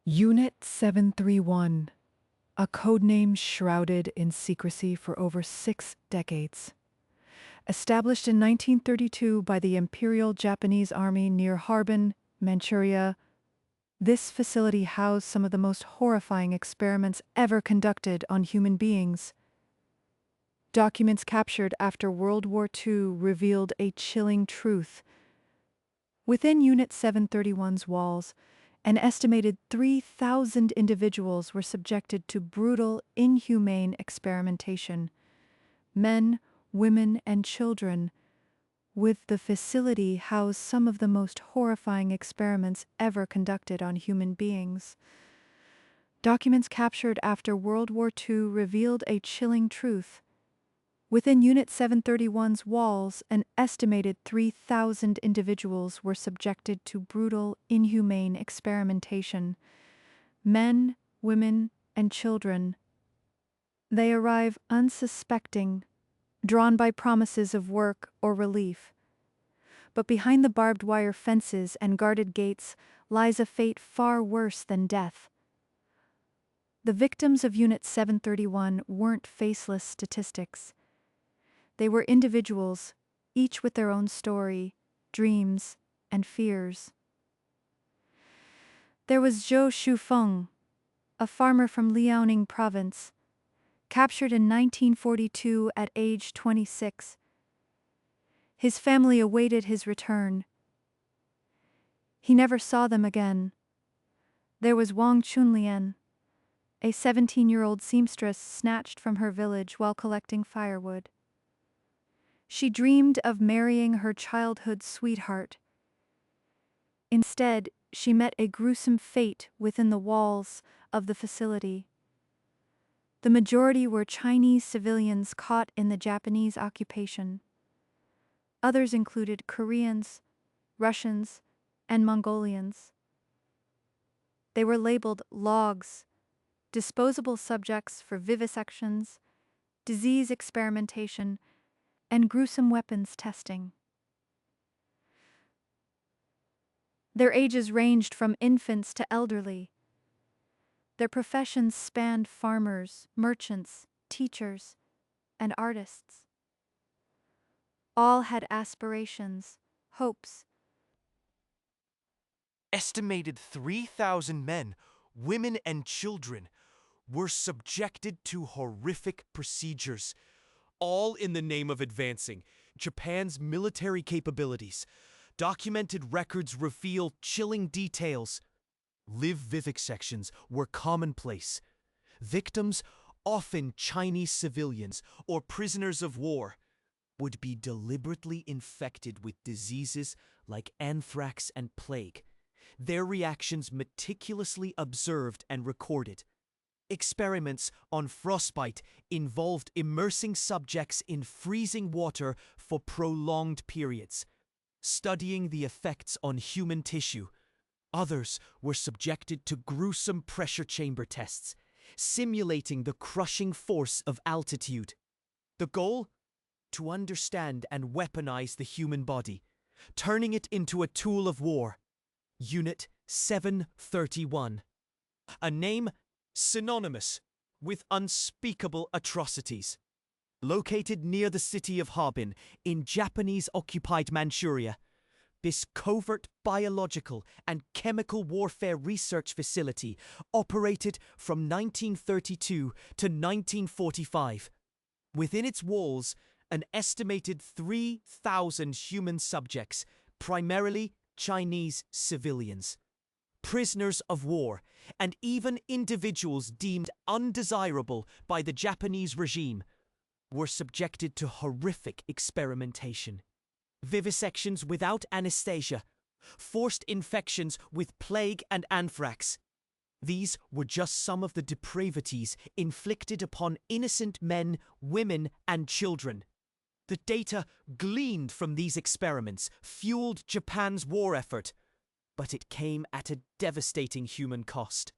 Unit 731, a codename shrouded in secrecy for over 6 decades. Established in 1932 by the Imperial Japanese Army near Harbin, Manchuria, this facility housed some of the most horrifying experiments ever conducted on human beings. Documents captured after World War II revealed a chilling truth. Within Unit 731's walls, an estimated 3,000 individuals were subjected to brutal, inhumane experimentation. Men, women, and children. With the facility housed some of the most horrifying experiments ever conducted on human beings. Documents captured after World War II revealed a chilling truth. Within Unit 731's walls, an estimated 3,000 individuals were subjected to brutal, inhumane experimentation. Men, women, and children. They arrive unsuspecting, drawn by promises of work or relief. But behind the barbed wire fences and guarded gates lies a fate far worse than death. The victims of Unit 731 weren't faceless statistics. They were individuals, each with their own story, dreams, and fears. There was Zhou Shufeng, a farmer from Liaoning province, captured in 1942 at age 26. His family awaited his return. He never saw them again. There was Wang Chunlian, a 17-year-old seamstress snatched from her village while collecting firewood. She dreamed of marrying her childhood sweetheart. Instead, she met a gruesome fate within the walls of the facility. The majority were Chinese civilians caught in the Japanese occupation. Others included Koreans, Russians, and Mongolians. They were labeled logs, disposable subjects for vivisections, disease experimentation, and gruesome weapons testing. Their ages ranged from infants to elderly. Their professions spanned farmers, merchants, teachers, and artists. All had aspirations, hopes. Estimated 3,000 men, women, and children were subjected to horrific procedures, all in the name of advancing Japan's military capabilities. Documented records reveal chilling details. Live vivisections were commonplace. Victims, often Chinese civilians or prisoners of war, would be deliberately infected with diseases like anthrax and plague, their reactions meticulously observed and recorded. Experiments on frostbite involved immersing subjects in freezing water for prolonged periods, studying the effects on human tissue. Others were subjected to gruesome pressure chamber tests, simulating the crushing force of altitude. The goal? To understand and weaponize the human body, turning it into a tool of war. Unit 731. A name synonymous with unspeakable atrocities. Located near the city of Harbin in Japanese-occupied Manchuria, this covert biological and chemical warfare research facility operated from 1932 to 1945. Within its walls, an estimated 3,000 human subjects, primarily Chinese civilians, prisoners of war, and even individuals deemed undesirable by the Japanese regime, were subjected to horrific experimentation. Vivisections without anesthesia, forced infections with plague and anthrax. These were just some of the depravities inflicted upon innocent men, women, and children. The data gleaned from these experiments fueled Japan's war effort, but it came at a devastating human cost.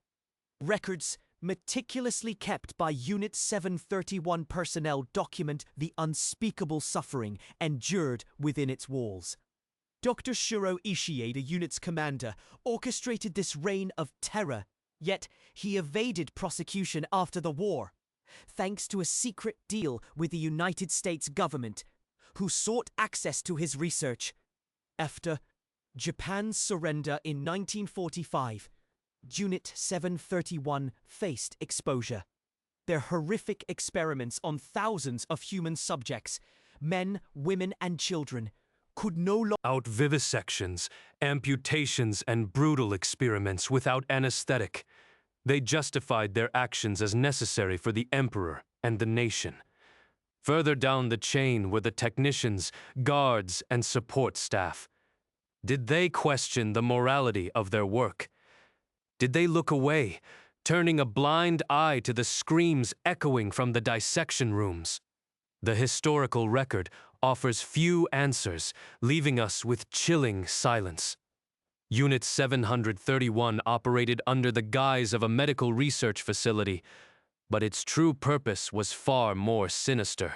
Records meticulously kept by Unit 731 personnel document the unspeakable suffering endured within its walls. Dr. Shuro Ishii, the unit's commander, orchestrated this reign of terror Yet he evaded prosecution after the war, thanks to a secret deal with the United States government, who sought access to his research. After Japan's surrender in 1945, Unit 731 faced exposure. Their horrific experiments on thousands of human subjects, men, women, and children, could no longer out vivisections, amputations, and brutal experiments without anesthetic. They justified their actions as necessary for the emperor and the nation. Further down the chain were the technicians, guards, and support staff. Did they question the morality of their work? Did they look away, turning a blind eye to the screams echoing from the dissection rooms? The historical record offers few answers, leaving us with chilling silence. Unit 731 operated under the guise of a medical research facility, but its true purpose was far more sinister.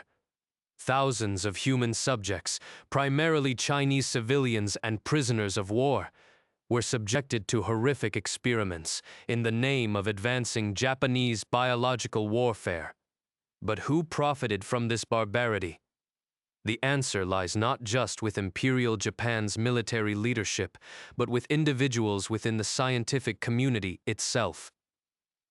Thousands of human subjects, primarily Chinese civilians and prisoners of war, were subjected to horrific experiments in the name of advancing Japanese biological warfare. But who profited from this barbarity? The answer lies not just with Imperial Japan's military leadership, but with individuals within the scientific community itself.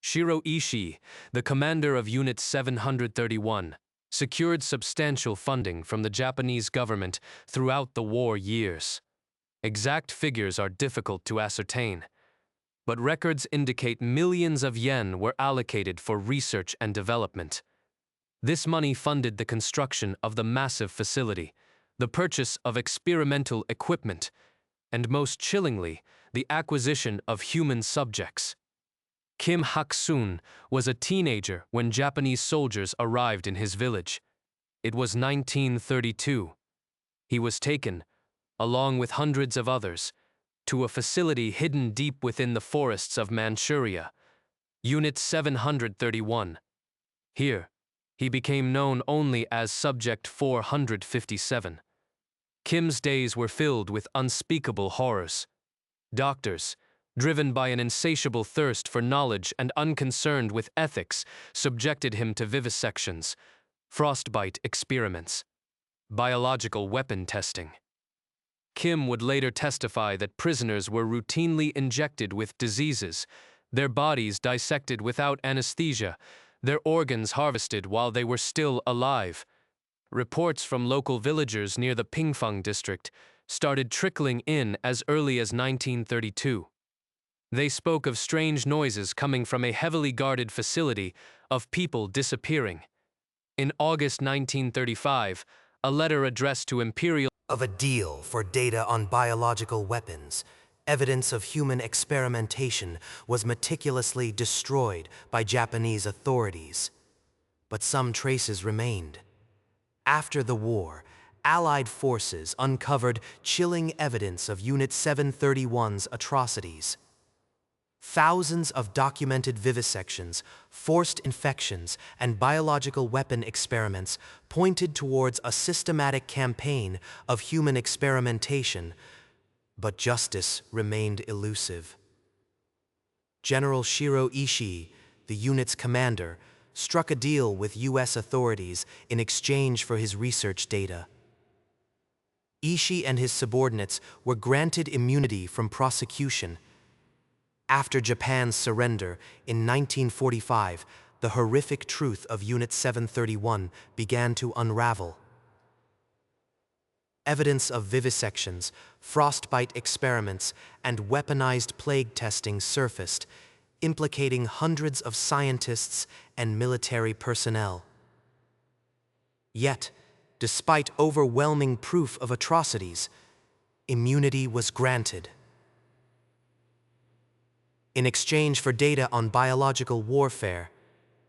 Shiro Ishii, the commander of Unit 731, secured substantial funding from the Japanese government throughout the war years. Exact figures are difficult to ascertain, but records indicate millions of yen were allocated for research and development. This money funded the construction of the massive facility, the purchase of experimental equipment, and most chillingly, the acquisition of human subjects. Kim Hak-soon was a teenager when Japanese soldiers arrived in his village. It was 1932. He was taken, along with hundreds of others, to a facility hidden deep within the forests of Manchuria, Unit 731. Here, he became known only as Subject 457. Kim's days were filled with unspeakable horrors. Doctors, driven by an insatiable thirst for knowledge and unconcerned with ethics, subjected him to vivisections, frostbite experiments, biological weapon testing. Kim would later testify that prisoners were routinely injected with diseases, their bodies dissected without anesthesia, their organs harvested while they were still alive. Reports from local villagers near the Pingfeng district started trickling in as early as 1932. They spoke of strange noises coming from a heavily guarded facility, of people disappearing. In August 1935, a letter addressed to Imperial of a deal for data on biological weapons, evidence of human experimentation was meticulously destroyed by Japanese authorities. But some traces remained. After the war, Allied forces uncovered chilling evidence of Unit 731's atrocities. Thousands of documented vivisections, forced infections, and biological weapon experiments pointed towards a systematic campaign of human experimentation, but justice remained elusive. General Shiro Ishii, the unit's commander, struck a deal with U.S. authorities in exchange for his research data. Ishii and his subordinates were granted immunity from prosecution. After Japan's surrender in 1945, the horrific truth of Unit 731 began to unravel. Evidence of vivisections, frostbite experiments, and weaponized plague testing surfaced, implicating hundreds of scientists and military personnel. Yet, despite overwhelming proof of atrocities, immunity was granted. In exchange for data on biological warfare,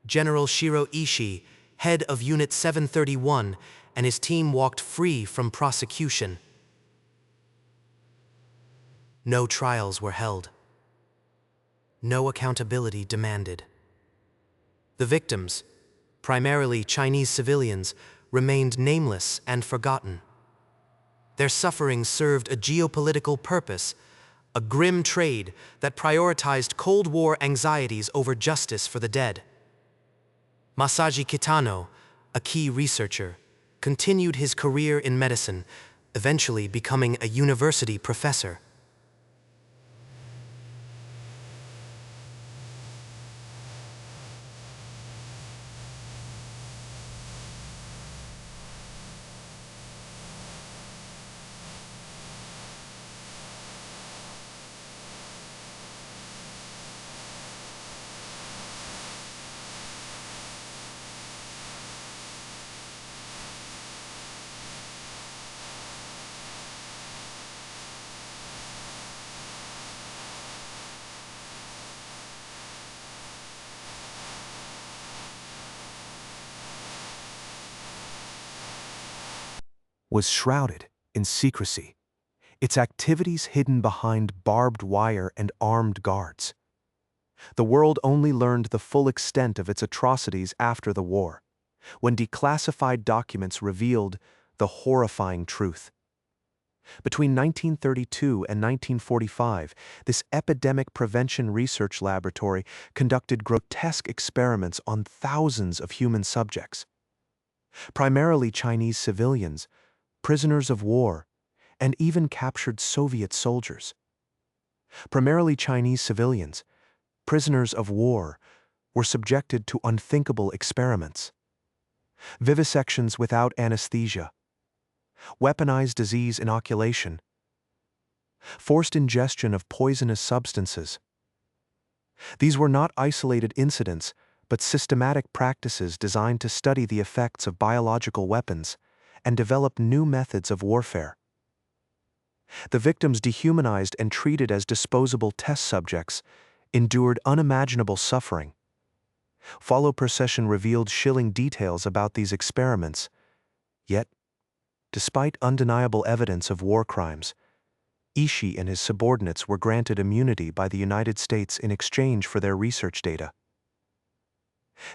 General Shiro Ishii, head of Unit 731, and his team walked free from prosecution. No trials were held. No accountability demanded. The victims, primarily Chinese civilians, remained nameless and forgotten. Their suffering served a geopolitical purpose, a grim trade that prioritized Cold War anxieties over justice for the dead. Masaji Kitano, a key researcher, continued his career in medicine, eventually becoming a university professor. Was shrouded in secrecy, its activities hidden behind barbed wire and armed guards. The world only learned the full extent of its atrocities after the war, when declassified documents revealed the horrifying truth. Between 1932 and 1945, this epidemic prevention research laboratory conducted grotesque experiments on thousands of human subjects, primarily Chinese civilians, prisoners of war, and even captured Soviet soldiers. Primarily Chinese civilians, prisoners of war, were subjected to unthinkable experiments. Vivisections without anesthesia, weaponized disease inoculation, forced ingestion of poisonous substances. These were not isolated incidents, but systematic practices designed to study the effects of biological weapons and develop new methods of warfare. The victims, dehumanized and treated as disposable test subjects, endured unimaginable suffering. Follow procession revealed chilling details about these experiments. Yet, despite undeniable evidence of war crimes, Ishii and his subordinates were granted immunity by the United States in exchange for their research data.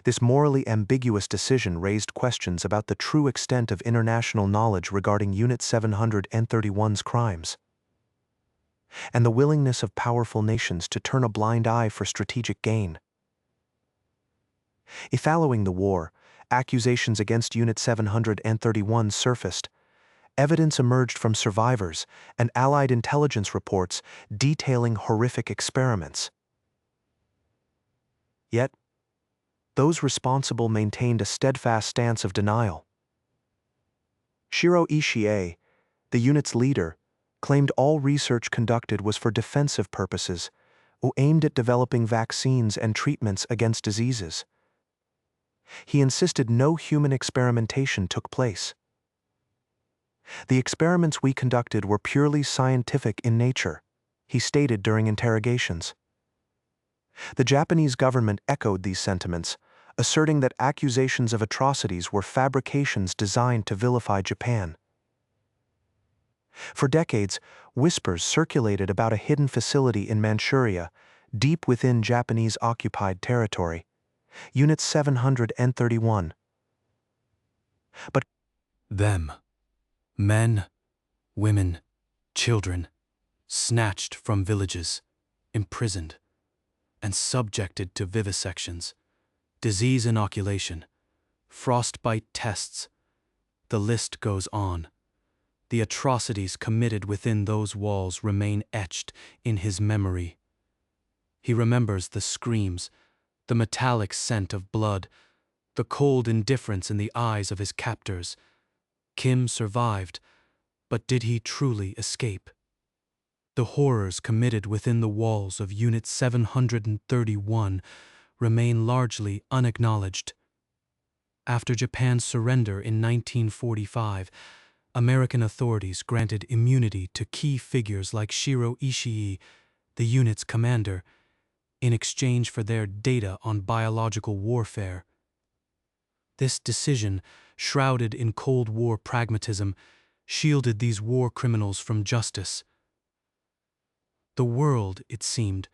This morally ambiguous decision raised questions about the true extent of international knowledge regarding Unit 731's crimes, and the willingness of powerful nations to turn a blind eye for strategic gain. Following the war, accusations against Unit 731 surfaced. Evidence emerged from survivors and Allied intelligence reports detailing horrific experiments. Yet, those responsible maintained a steadfast stance of denial. Shiro Ishii, the unit's leader, claimed all research conducted was for defensive purposes, aimed at developing vaccines and treatments against diseases. He insisted no human experimentation took place. The experiments we conducted were purely scientific in nature, he stated during interrogations. The Japanese government echoed these sentiments, asserting that accusations of atrocities were fabrications designed to vilify Japan. For decades, whispers circulated about a hidden facility in Manchuria, deep within Japanese-occupied territory, Unit 731. But Them, men, women, children, snatched from villages, imprisoned, and subjected to vivisections, disease inoculation, frostbite tests. The list goes on. The atrocities committed within those walls remain etched in his memory. He remembers the screams, the metallic scent of blood, the cold indifference in the eyes of his captors. Kim survived, but did he truly escape? The horrors committed within the walls of Unit 731 remain largely unacknowledged. After Japan's surrender in 1945, American authorities granted immunity to key figures like Shiro Ishii, the unit's commander, in exchange for their data on biological warfare. This decision, shrouded in Cold War pragmatism, shielded these war criminals from justice. The world, it seemed,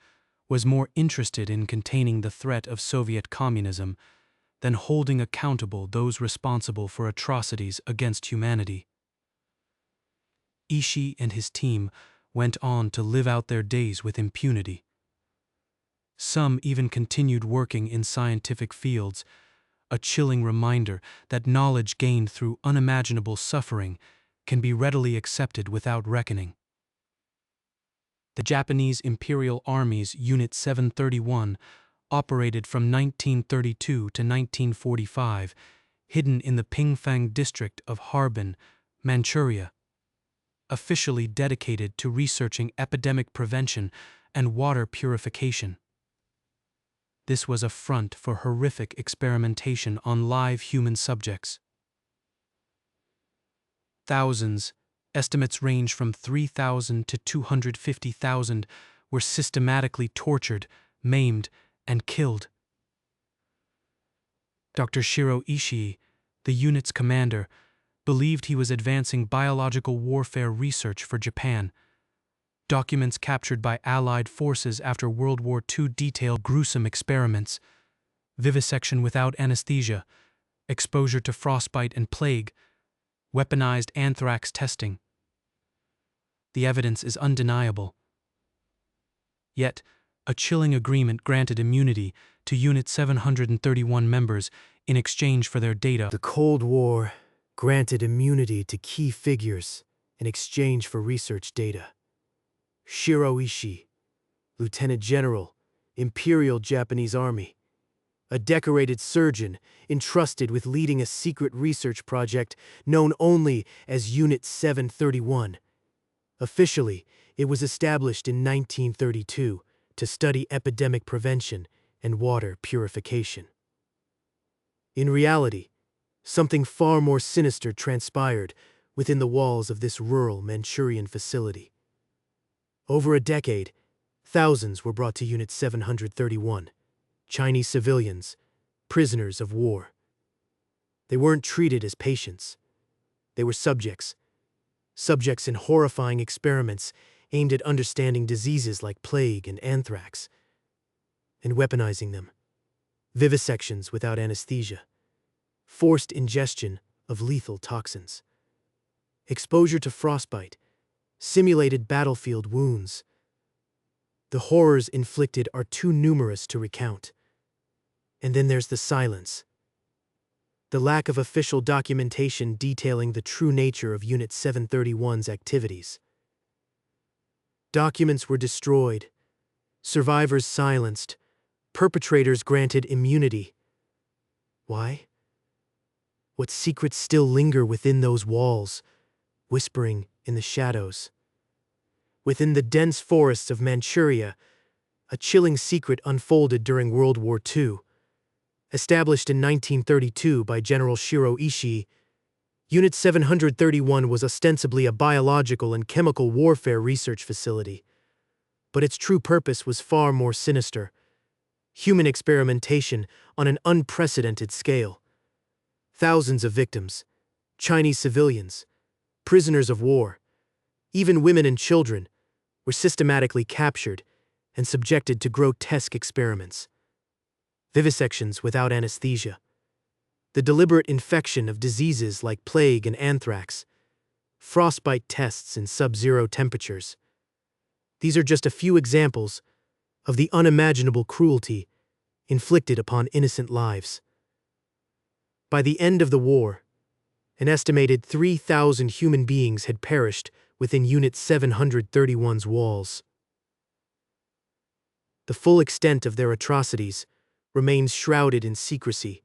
was more interested in containing the threat of Soviet communism than holding accountable those responsible for atrocities against humanity. Ishii and his team went on to live out their days with impunity. Some even continued working in scientific fields, a chilling reminder that knowledge gained through unimaginable suffering can be readily accepted without reckoning. The Japanese Imperial Army's Unit 731 operated from 1932 to 1945, hidden in the Pingfang district of Harbin, Manchuria, officially dedicated to researching epidemic prevention and water purification. This was a front for horrific experimentation on live human subjects. Thousands, estimates range from 3,000 to 250,000, were systematically tortured, maimed, and killed. Dr. Shiro Ishii, the unit's commander, believed he was advancing biological warfare research for Japan. Documents captured by Allied forces after World War II detail gruesome experiments: vivisection without anesthesia, exposure to frostbite and plague, weaponized anthrax testing. The evidence is undeniable. Yet, a chilling agreement granted immunity to Unit 731 members in exchange for their data. The Cold War granted immunity to key figures in exchange for research data. Shiro Ishii, Lieutenant General, Imperial Japanese Army, a decorated surgeon entrusted with leading a secret research project known only as Unit 731. Officially, it was established in 1932 to study epidemic prevention and water purification. In reality, something far more sinister transpired within the walls of this rural Manchurian facility. Over a decade, thousands were brought to Unit 731, Chinese civilians, prisoners of war. They weren't treated as patients. They were subjects in horrifying experiments aimed at understanding diseases like plague and anthrax, and weaponizing them. Vivisections without anesthesia, forced ingestion of lethal toxins, exposure to frostbite, simulated battlefield wounds. The horrors inflicted are too numerous to recount. And then there's the silence. The lack of official documentation detailing the true nature of Unit 731's activities. Documents were destroyed, survivors silenced, perpetrators granted immunity. Why? What secrets still linger within those walls, whispering in the shadows? Within the dense forests of Manchuria, a chilling secret unfolded during World War II. Established in 1932 by General Shiro Ishii, Unit 731 was ostensibly a biological and chemical warfare research facility. But its true purpose was far more sinister: human experimentation on an unprecedented scale. Thousands of victims, Chinese civilians, prisoners of war, even women and children, were systematically captured and subjected to grotesque experiments. Vivisections without anesthesia, the deliberate infection of diseases like plague and anthrax, frostbite tests in sub-zero temperatures. These are just a few examples of the unimaginable cruelty inflicted upon innocent lives. By the end of the war, an estimated 3,000 human beings had perished within Unit 731's walls. The full extent of their atrocities remains shrouded in secrecy,